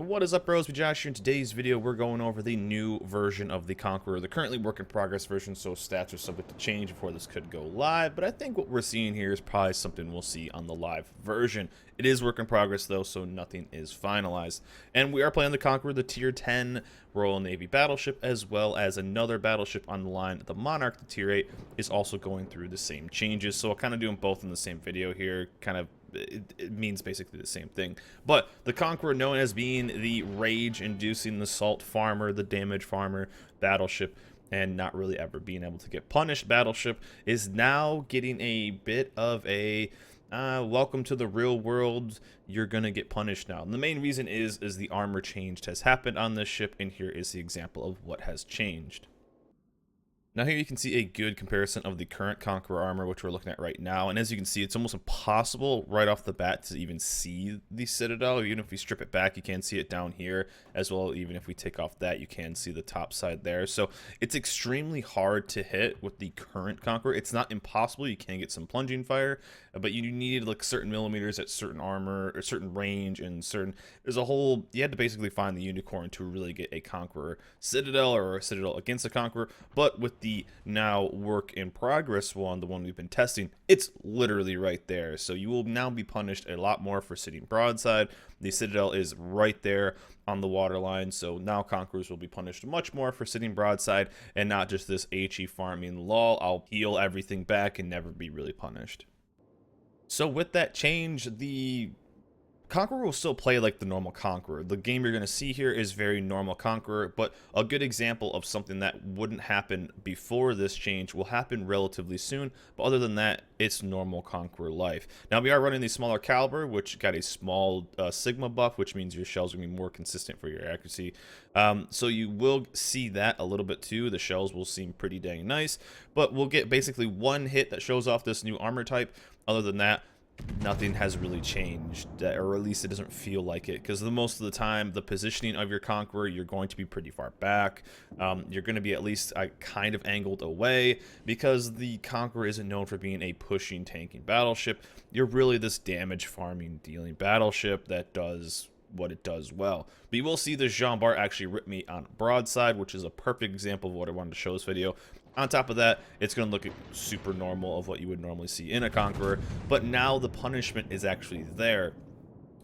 What is up, bros? We Josh here. In today's video, we're going over the new version of the Conqueror, the currently work in progress version, so stats are subject to change before this could go live, but I think what we're seeing here is probably something we'll see on the live version. It is work in progress, though, so nothing is finalized. And we are playing the Conqueror, the Tier 10 Royal Navy battleship, as well as another battleship on the line. The Monarch, the Tier 8, is also going through the same changes, so I'll kind of do them both in the same video here, it means basically the same thing. But the Conqueror, known as being the rage-inducing, the salt farmer, the damage farmer battleship, and not really ever being able to get punished battleship, is now getting a bit of a welcome to the real world, you're gonna get punished now. And the main reason is the armor change has happened on this ship, and here is the example of what has changed. Now here you can see a good comparison of the current Conqueror armor, which we're looking at right now. And as you can see, it's almost impossible right off the bat to even see the Citadel. Even if we strip it back, you can see it down here as well. Even if we take off that, you can see the top side there. So it's extremely hard to hit with the current Conqueror. It's not impossible. You can get some plunging fire, but you need like certain millimeters at certain armor or certain range and certain, there's a whole, you had to basically find the unicorn to really get a Conqueror Citadel or a Citadel against a Conqueror. But with the now work in progress one, the one we've been testing, it's literally right there. So you will now be punished a lot more for sitting broadside. The Citadel is right there on the waterline, so now Conquerors will be punished much more for sitting broadside and not just this HE farming lol, I'll heal everything back and never be really punished. So with that change, the Conqueror will still play like the normal Conqueror. The game you're going to see here is very normal Conqueror, but a good example of something that wouldn't happen before this change will happen relatively soon, but other than that, it's normal Conqueror life. Now, we are running the smaller caliber, which got a small Sigma buff, which means your shells are going to be more consistent for your accuracy. So you will see that a little bit too. The shells will seem pretty dang nice, but we'll get basically one hit that shows off this new armor type. Other than that, nothing has really changed, or at least it doesn't feel like it, because most of the time the positioning of your Conqueror, you're going to be pretty far back. You're going to be at least kind of angled away, because the Conqueror isn't known for being a pushing, tanking battleship. You're really this damage farming, dealing battleship that does what it does well. But you will see the Jean Bart actually rip me on broadside, which is a perfect example of what I wanted to show this video. On top of that, it's going to look super normal of what you would normally see in a Conqueror, but now the punishment is actually there.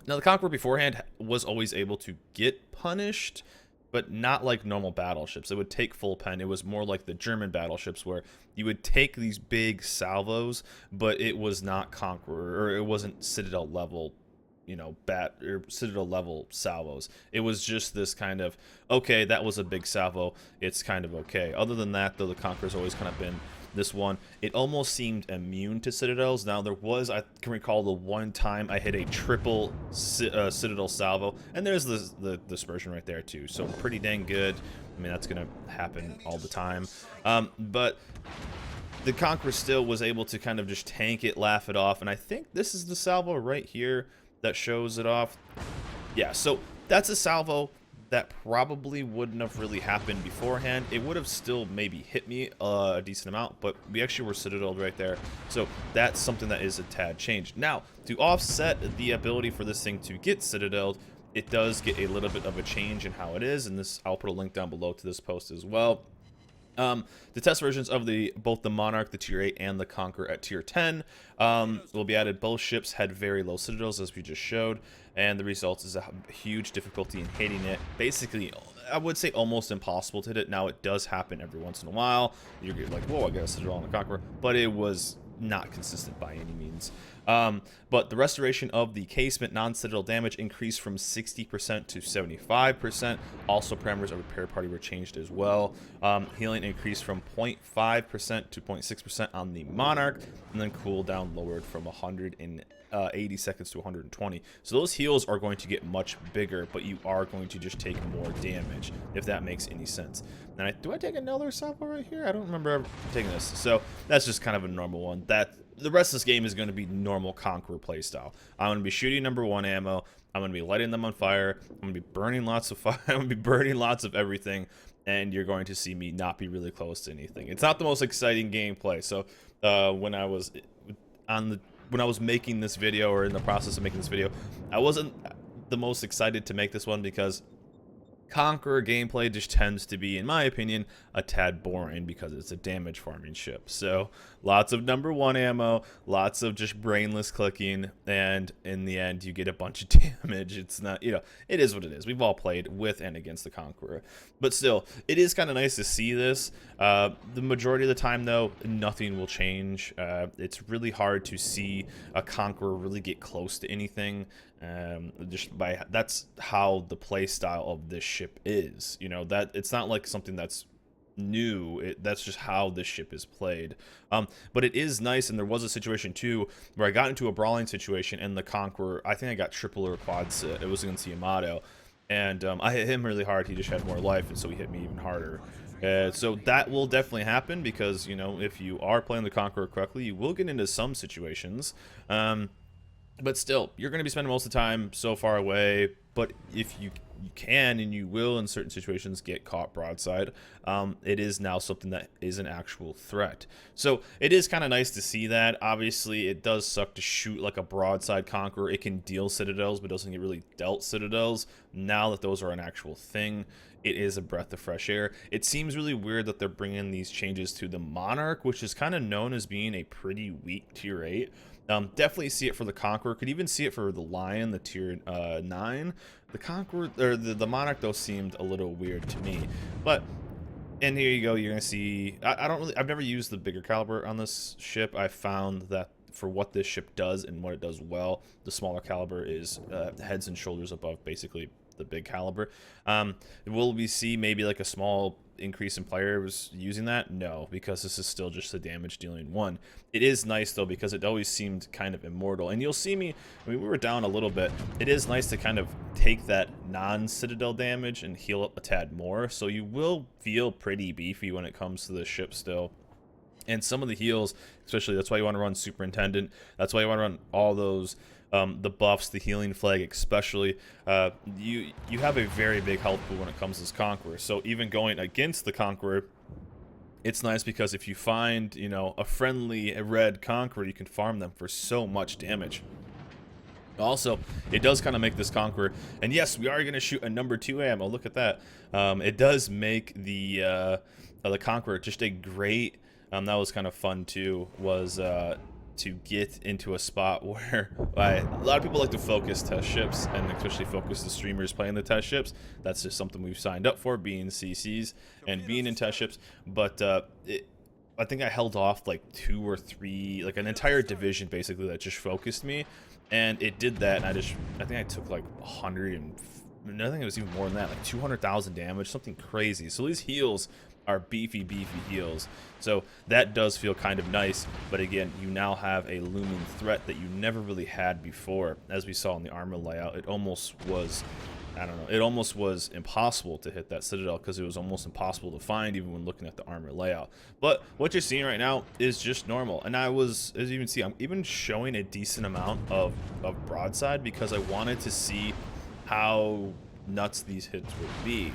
Now, the Conqueror beforehand was always able to get punished, but not like normal battleships. It would take full pen. It was more like the German battleships where you would take these big salvos, but it was not Conqueror, or it wasn't Citadel level, you know, Citadel level salvos. It was just this kind of, okay, that was a big salvo, it's kind of okay. Other than that, though, the Conqueror's always kind of been this one. It almost seemed immune to Citadels. Now, there was, I can recall the one time I hit a triple Citadel salvo, and there's the dispersion right there too, so pretty dang good. I mean, that's gonna happen all the time. But the Conqueror still was able to kind of just tank it, laugh it off, and I think this is the salvo right here that shows it off. Yeah, so that's a salvo that probably wouldn't have really happened beforehand. It would have still maybe hit me a decent amount, but we actually were Citadeled right there. So that's something that is a tad changed. Now, to offset the ability for this thing to get Citadeled, it does get a little bit of a change in how it is, and this, I'll put a link down below to this post as well. The test versions of both the Monarch, the Tier 8, and the Conqueror at Tier 10 will be added. Both ships had very low Citadels, as we just showed, and the result is a huge difficulty in hitting it. Basically, I would say almost impossible to hit it. Now, it does happen every once in a while. You're like, whoa, I got a Citadel on a Conqueror, but it was not consistent by any means. But the restoration of the casement non-citadel damage increased from 60% to 75%. Also, parameters of repair party were changed as well. Healing increased from 0.5% to 0.6% on the Monarch, and then cooldown lowered from 180 seconds to 120. So those heals are going to get much bigger, but you are going to just take more damage, if that makes any sense. And do I take another salvo right here? I don't remember ever taking this. So that's just kind of a normal one. The rest of this game is going to be normal Conqueror playstyle. I'm going to be shooting #1 ammo. I'm going to be lighting them on fire. I'm going to be burning lots of fire. I'm going to be burning lots of everything. And you're going to see me not be really close to anything. It's not the most exciting gameplay. So when I was making this video, or in the process of making this video, I wasn't the most excited to make this one because Conqueror gameplay just tends to be, in my opinion, a tad boring because it's a damage farming ship. So lots of number 1 ammo, lots of just brainless clicking, and in the end you get a bunch of damage. It's not, it is what it is. We've all played with and against the Conqueror. But still, it is kind of nice to see this. The majority of the time, though, nothing will change. It's really hard to see a Conqueror really get close to anything. That's how the play style of this ship is. That it's not like something that's new. That's just how this ship is played. But it is nice, and there was a situation too where I got into a brawling situation, and the Conqueror, I think I got triple or quads. It was against Yamato, and I hit him really hard. He just had more life, and so he hit me even harder. So that will definitely happen because if you are playing the Conqueror correctly, you will get into some situations. But still, you're going to be spending most of the time so far away. But if you can, and you will in certain situations, get caught broadside, it is now something that is an actual threat. So it is kind of nice to see that. Obviously, it does suck to shoot like a broadside Conqueror. It can deal Citadels, but doesn't get really dealt Citadels. Now that those are an actual thing, it is a breath of fresh air. It seems really weird that they're bringing these changes to the Monarch, which is kind of known as being a pretty weak tier 8. Definitely see it for the Conqueror. Could even see it for the Lion, the tier 9. The Conqueror, or the Monarch, though, seemed a little weird to me. But, and here you go. You're gonna see. I've never used the bigger caliber on this ship. I found that for what this ship does and what it does well, the smaller caliber is heads and shoulders above basically the big caliber. Will we see maybe like a small increase in players using that? No, because this is still just a damage dealing one. It is nice though because it always seemed kind of immortal, and you'll see me, we were down a little bit. It is nice to kind of take that non-Citadel damage and heal up a tad more, so you will feel pretty beefy when it comes to the ship still. And some of the heals, especially, that's why you want to run Superintendent. That's why you want to run all those, the buffs, the healing flag especially. You have a very big health pool when it comes to this Conqueror. So even going against the Conqueror, it's nice because if you find, a friendly red Conqueror, you can farm them for so much damage. Also, it does kind of make this Conqueror, and yes, we are going to shoot a number 2 ammo. Look at that. It does make the Conqueror just a great. That was kind of fun too, was to get into a spot where a lot of people like to focus test ships, and especially focus the streamers playing the test ships. That's just something we've signed up for, being CCs and being in test ships. But I think I held off like 2 or 3, like an entire division basically that just focused me, and it did that, and I think I took like 100 and I think it was even more than that, like 200,000 damage, something crazy. So these heals are beefy heals, so that does feel kind of nice. But again, you now have a looming threat that you never really had before. As we saw in the armor layout, it almost was, I don't know, it almost was impossible to hit that Citadel because it was almost impossible to find even when looking at the armor layout. But what you're seeing right now is just normal, and as you can see, I'm even showing a decent amount of broadside because I wanted to see how nuts these hits would be.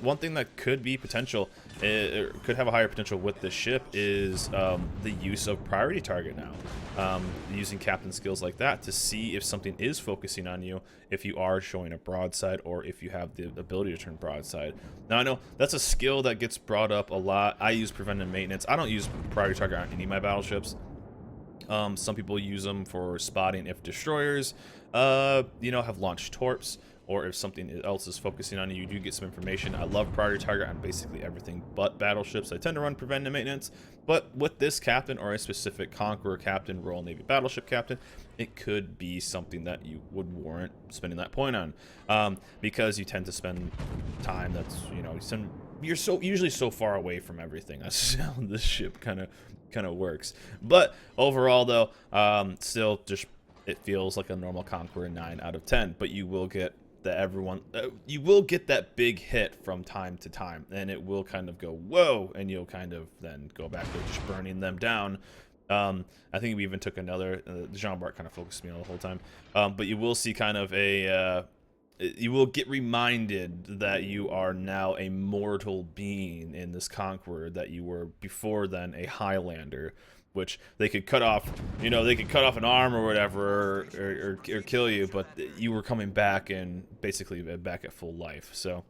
One thing that could be potential, could have a higher potential with this ship, is the use of priority target now. Using captain skills like that to see if something is focusing on you, if you are showing a broadside, or if you have the ability to turn broadside. Now, I know that's a skill that gets brought up a lot. I use preventive maintenance. I don't use priority target on any of my battleships. Some people use them for spotting if destroyers, have launched torps, or if something else is focusing on you. You do get some information. I love priority target on basically everything but battleships. I tend to run preventive maintenance, but with this captain, or a specific Conqueror captain, Royal Navy battleship captain, it could be something that you would warrant spending that point on, because you tend to spend time that's, you're usually so far away from everything. That's how this ship kind of works. But overall, though, still just, it feels like a normal Conqueror 9 out of 10. But you will get you will get that big hit from time to time, and it will kind of go whoa, and you'll kind of then go back to just burning them down. I think we even took another, Jean Bart kind of focused me on the whole time, but you will see kind of you will get reminded that you are now a mortal being in this Conqueror, that you were before then a Highlander. which they could cut off, you know, they could cut off an arm or whatever, or kill you, but you were coming back and basically back at full life. So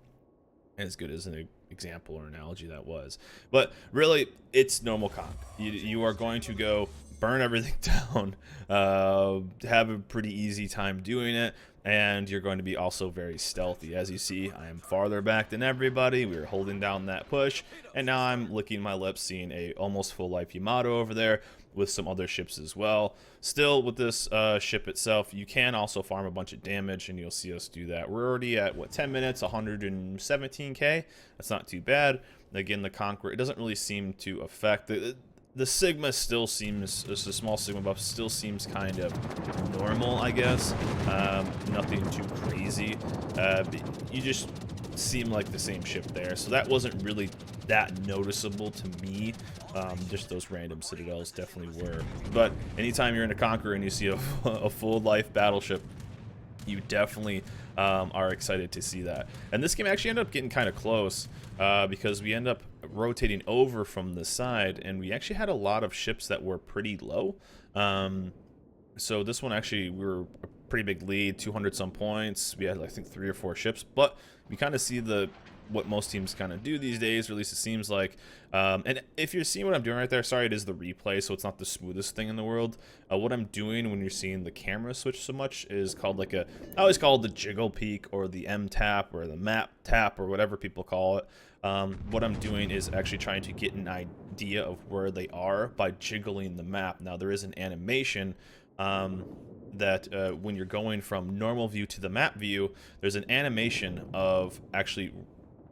as good as an example or analogy that was, but really it's normal conk. You are going to go burn everything down, have a pretty easy time doing it, and you're going to be also very stealthy. As you see, I am farther back than everybody. We are holding down that push, and now I'm licking my lips, seeing a almost full life Yamato over there with some other ships as well. Still, with this ship itself, you can also farm a bunch of damage, and you'll see us do that. We're already at, what, 10 minutes, 117k? That's not too bad. Again, the Conqueror, it doesn't really seem to affect the Sigma still seems, just a small Sigma buff still seems kind of normal, I guess. Nothing too crazy. You just seem like the same ship there, so that wasn't really that noticeable to me. Just those random Citadels definitely were. But anytime you're in a Conqueror and you see a full life battleship, you definitely are excited to see that. And this game actually ended up getting kind of close because we end up rotating over from the side, and we actually had a lot of ships that were pretty low. So this one actually, we were a pretty big lead, 200 some points. We had, I think, 3 or 4 ships, but we kind of see what most teams kind of do these days, or at least it seems like. And if you're seeing what I'm doing right there, sorry, it is the replay, so it's not the smoothest thing in the world. What I'm doing when you're seeing the camera switch so much is called like I always call it the jiggle peak, or the M tap, or the map tap, or whatever people call it. What I'm doing is actually trying to get an idea of where they are by jiggling the map. Now, there is an animation that when you're going from normal view to the map view, there's an animation of actually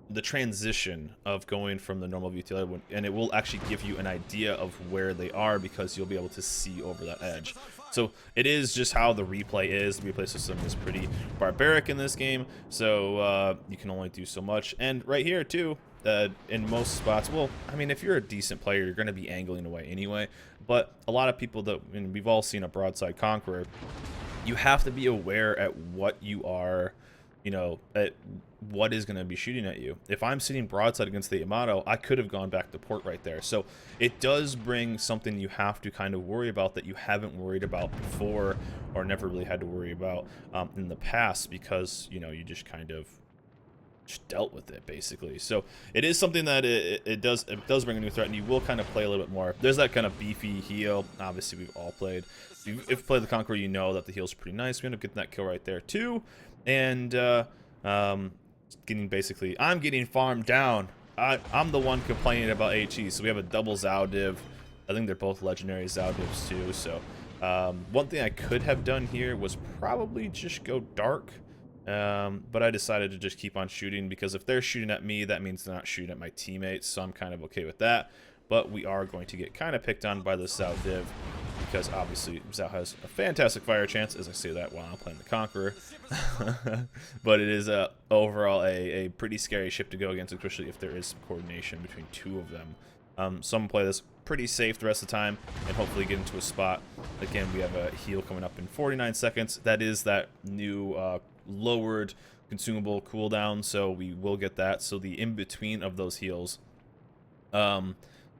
the transition of going from the normal view to the other one, and it will actually give you an idea of where they are because you'll be able to see over that edge. So it is just how the replay is. The replay system is pretty barbaric in this game, so you can only do so much. And right here too, in most spots, well, I mean, if you're a decent player, you're going to be angling away anyway, but a lot of people that, and we've all seen a broadside Conqueror, you have to be aware at what you are, you know, at what is going to be shooting at you. If I'm sitting broadside against the Yamato, I could have gone back to port right there. So it does bring something you have to kind of worry about that you haven't worried about before, or never really had to worry about in the past, because, you know, you just kind of just dealt with it basically. So it is something that it does bring a new threat, and you will kind of play a little bit more. There's that kind of beefy heel. Obviously, we've all played. If you play the Conqueror, you know that the heel's pretty nice. We end up getting that kill right there too, and getting basically, I'm getting farmed down. I'm the one complaining about HE. So we have a double Zao div. I think they're both legendary Zao divs too. So one thing I could have done here was probably just go dark. But I decided to just keep on shooting, because if they're shooting at me, that means they're not shooting at my teammates, so I'm kind of okay with that. But we are going to get kind of picked on by the Zao div, because obviously Zao has a fantastic fire chance, as I say that while I'm playing the Conqueror. But it is overall a pretty scary ship to go against, especially if there is some coordination between 2 of them. So I'm gonna play this pretty safe the rest of the time and hopefully get into a spot. Again, we have a heal coming up in 49 seconds. That is that new lowered consumable cooldown, so we will get that. So the in-between of those heals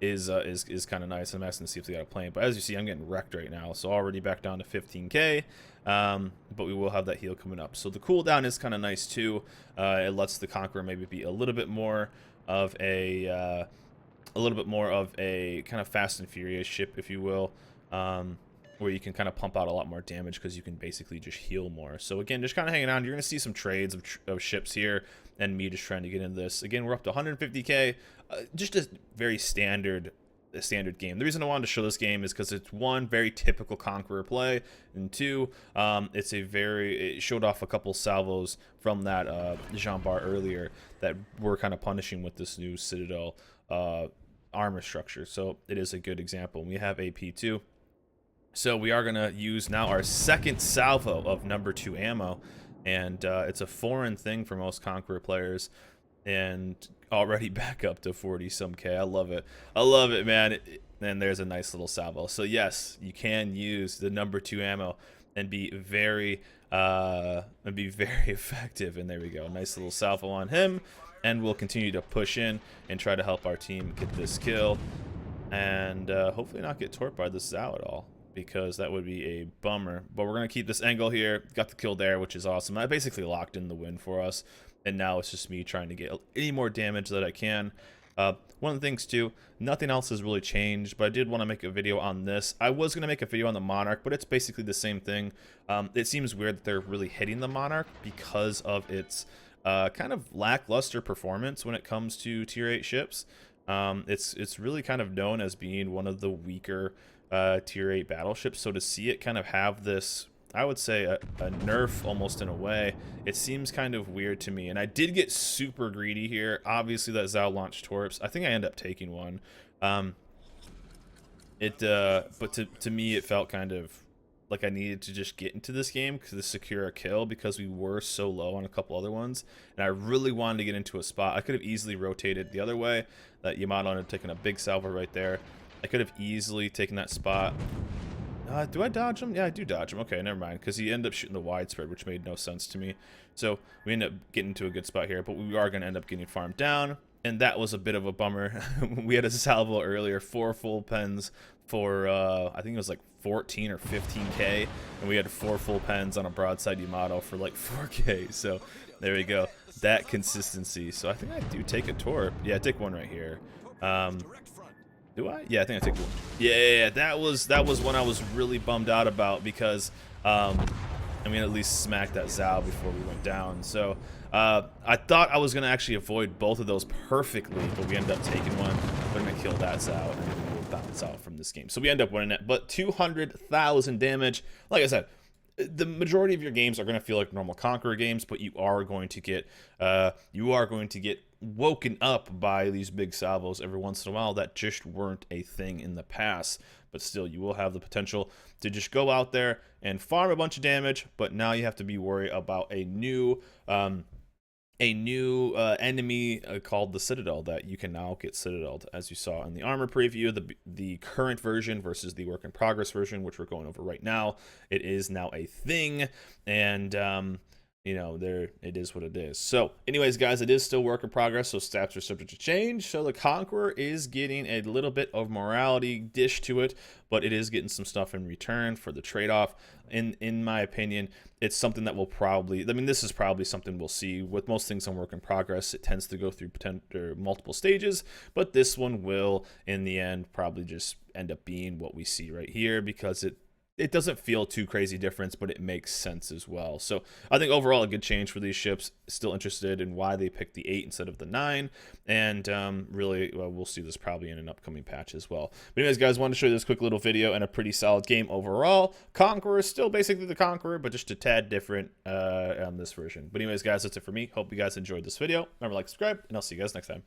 is kind of nice. I'm asking to see if they got a plane, but as you see, I'm getting wrecked right now, so already back down to 15k. But we will have that heal coming up, so the cooldown is kind of nice too. It lets the Conqueror maybe be a little bit more of a kind of Fast and Furious ship, if you will, where you can kind of pump out a lot more damage because you can basically just heal more. So again, just kind of hanging on. You're going to see some trades of ships here, and me just trying to get into this. Again, we're up to 150k, just a very standard game. The reason I wanted to show this game is because it's, one, very typical Conqueror play, and 2, it showed off a couple salvos from that Jean Bar earlier that we're kind of punishing with this new Citadel armor structure. So it is a good example. We have AP too. So we are going to use now our second salvo of number 2 ammo, and it's a foreign thing for most Conqueror players, and already back up to 40 some K. I love it. I love it, man. And there's a nice little salvo. So yes, you can use the number 2 ammo and be very effective. And there we go. Nice little salvo on him. And we'll continue to push in and try to help our team get this kill. and hopefully not get torped by this Zao at all, because that would be a bummer. But we're going to keep this angle here. Got the kill there, which is awesome. I basically locked in the win for us, and now it's just me trying to get any more damage that I can. One of the things too, nothing else has really changed, but I did want to make a video on this. I was going to make a video on the Monarch, but it's basically the same thing. It seems weird that they're really hitting the Monarch because of its kind of lackluster performance when it comes to tier 8 ships. It's really kind of known as being one of the weaker tier 8 battleships, so to see it kind of have this, I would say a nerf almost in a way, it seems kind of weird to me. And I did get super greedy here. Obviously that Zao launched torps. I think I ended up taking one. But to me it felt kind of like I needed to just get into this game to secure a kill, because we were so low on a couple other ones, and I really wanted to get into a spot. I could have easily rotated the other way. That Yamato ended up taking a big salvo right there. I could have easily taken that spot. Do I dodge him? Yeah, I do dodge him. Okay, never mind, because he ended up shooting the widespread, which made no sense to me. So we ended up getting to a good spot here, but we are going to end up getting farmed down, and that was a bit of a bummer. We had a salvo earlier, 4 full pens for, I think it was like 14 or 15k, and we had 4 full pens on a broadside Yamato for like 4k, so there we go. That consistency. So I think I do take a torp. Yeah, I take one right here. Do I? Yeah, I think I take one. Yeah, that was one I was really bummed out about, because I mean, at least smack that Zao before we went down. So I thought I was gonna actually avoid both of those perfectly, but we ended up taking one. We're gonna kill that Zao, and then we'll bounce out from this game. So we end up winning it, but 200,000 damage. Like I said, the majority of your games are going to feel like normal Conqueror games, but you are going to get woken up by these big salvos every once in a while that just weren't a thing in the past. But still, you will have the potential to just go out there and farm a bunch of damage, but now you have to be worried about a new enemy called the Citadel, that you can now get Citadeled, as you saw in the armor preview. The current version versus the work in progress version, which we're going over right now, it is now a thing, and you know, it is what it is. So anyways, guys, it is still work in progress, so stats are subject to change. So the Conqueror is getting a little bit of morality dish to it, but it is getting some stuff in return for the trade-off. In my opinion, it's something that will probably, I mean, this is probably something we'll see with most things on work in progress. It tends to go through multiple stages, but this one will, in the end, probably just end up being what we see right here, because it doesn't feel too crazy difference, but it makes sense as well. So I think overall a good change for these ships. Still interested in why they picked the 8 instead of the 9, and really we'll see this probably in an upcoming patch as well. But anyways, guys, wanted to show you this quick little video and a pretty solid game overall. Conqueror is still basically the Conqueror, but just a tad different on this version. But anyways, guys, that's it for me. Hope you guys enjoyed this video. Remember, like, subscribe, and I'll see you guys next time.